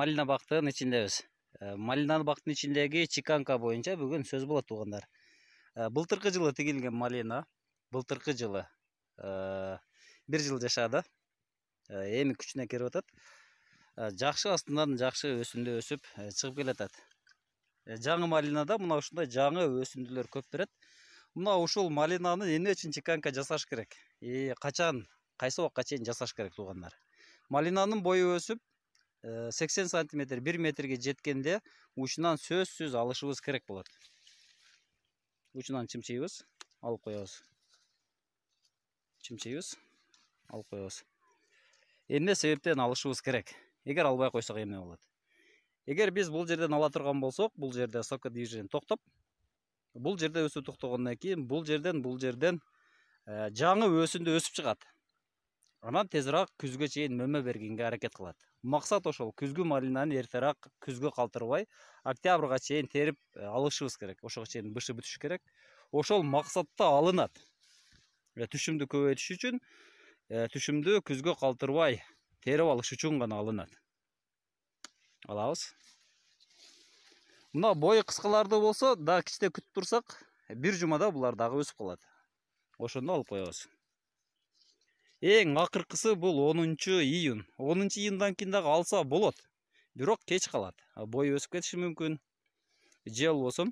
Малина бактын ичиндебиз. Малина бактын ичиндеги чиканка боюнча бүгүн сөз болот туугандар. Былтыркы жылы тигилген малина, былтыркы жылы 1 жыл жашады. Эми күчүнө кирип атат. Жакшы астынан жакшы өсүндө өсүп чыгып келатат. Жаңы малинада мына ушундай жаңы өсүндүлөр көп берет. Мына ушул малинаны эмне үчүн чиканка жасаш керек? Качан, кайсы убакка чейин жасаш керек туугандар? Малинанын бою өсүп 80 см 1 метрге жеткенде учунан сөзсүз алышыбыз керек болот. Учунан чымчыйбыз, алып коебуз. Чымчыйбыз, алып коебуз. Эмне себептен алышыбыз керек? Эгер албай койсок эмне болот? Эгер биз бул жерден ала турган болсок, бул жерде сока движение токтоп, бул жерде өсүү токтогондон кийин бул жерден жаңы өсүндө өсүп чыгат. Анан тезирээк күзгө чейин мөмө бергенге аракет кылат. Максат ошол, күзгү малинаны эртерээк күзгө калтырбай, октябрга чейин терип алышыбыз керек. Ошого чейин бышы бүтүш керек. Ошол максатта алынат. Түшүмдү көбөйтүш үчүн, түшүмдү күзгө калтырбай терип алыш үчүн гана алынат. Алабыз. Мына бою кыскаларды болсо, дагы кичте күтүп турсак, 1 жумада булар дагы өсүп калат. Ошондо алып коебуз. Эң акыркысы бул 10-июнь. 10-июндан кийин дагы алса болот. Бирок кеч калат. Бой өсүп кетиши мүмкүн. Же болбосо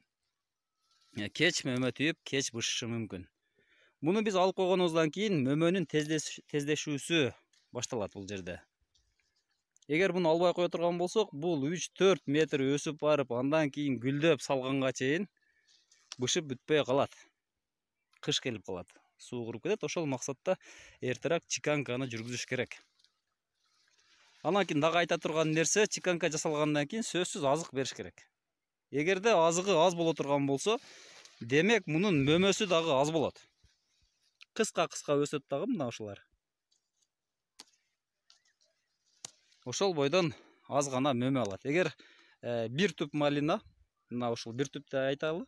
кеч мөмө түйүп, кеч бышышы мүмкүн. Муну биз алып койгонубуздан кийин мөмөнүн тездешүүсү башталат бул жерде. Эгер муну албай кое турган болсок, бул 3-4 метр өсүп барып, андан кийин гүлдөп салганга чейин бышып бүтпөй калат. Кыш келип калат. Суу куруп кетет. Ошол максатта эртерээк чиканканы жүргүзүш керек. Андан кийин дагы айта турган нерсе, чиканка жасалгандан кийин сөзсүз азык бериш керек. Эгерде азыгы аз боло турган болсо, демек мунун мөмөсү дагы аз болот. Кыска-кыска өсөт дагы мына ушулар. Ошол бойдон аз гана мөмө алат. Эгер бир түп малина, мына ушул бир түптү айталы,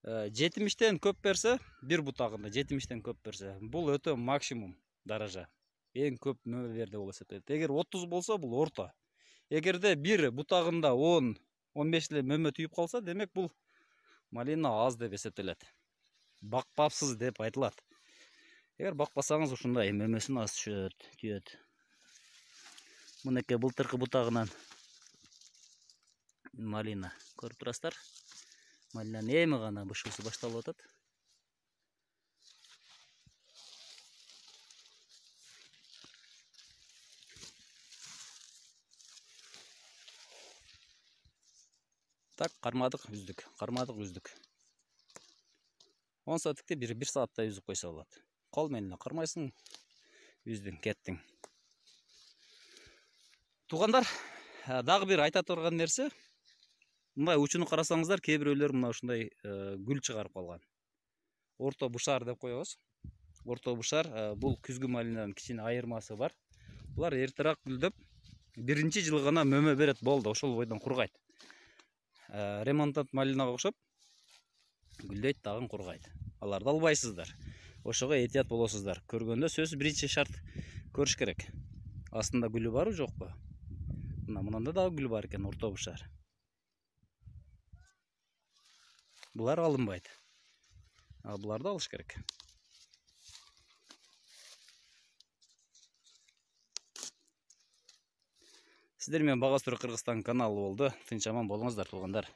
70-тен көп берсе, бир бутагында 70-тен көп берсе, бул өтө максимум даража. Эң көп мөмө берди болуп эсептелет. Эгер 30 болсо, бул орто. Эгерде бир бутагында 10-15 эле мөмө түйүп калса, демек бул малина аз деп эсептелет. Бакпапсыз деп айтылат. Эгер бакпасаңыз, ушундай мөмөсүн аз түйөт. Мынакей былтыркы бутагынан малина көрүп турасыздар. Малинанын эми гана бышуусу башталып атат. Так, кармадык, үздүк. 10 сааттыкты 1 саатта үзүп койсо болот. Кол менен кармайсың, үздүң, кеттиң. Туугандар, дагы бир айта турган нерсе, мындай учуну карасаңыздар, кээ бирөөлөр мына ушундай гүл чыгарып калган. Орто бушар деп коебуз. Орто бушар, бул күзгү малинанын кичине айырмасы бар. Булар эртерээк гүлдөп, 1-чи жылы гана мөмө берет, болду, ошол бойдон кургайт. Ремонтант малинага окшоп гүлдөйт, дагы кургайт. Аларды албайсыздар. Ошого этият болосуздар. Көргөндө сөзсүз биринчи шарт көрүш керек. Астында гүлү барбы, жокпу? Мынанда дагы гүл бар экен, орто бушар. Булар алынбайт. Буларды алыш керек. Сиздер менен Бага Сүрө Кыргызстан каналы болду. Тынч аман болуңуздар туугандар.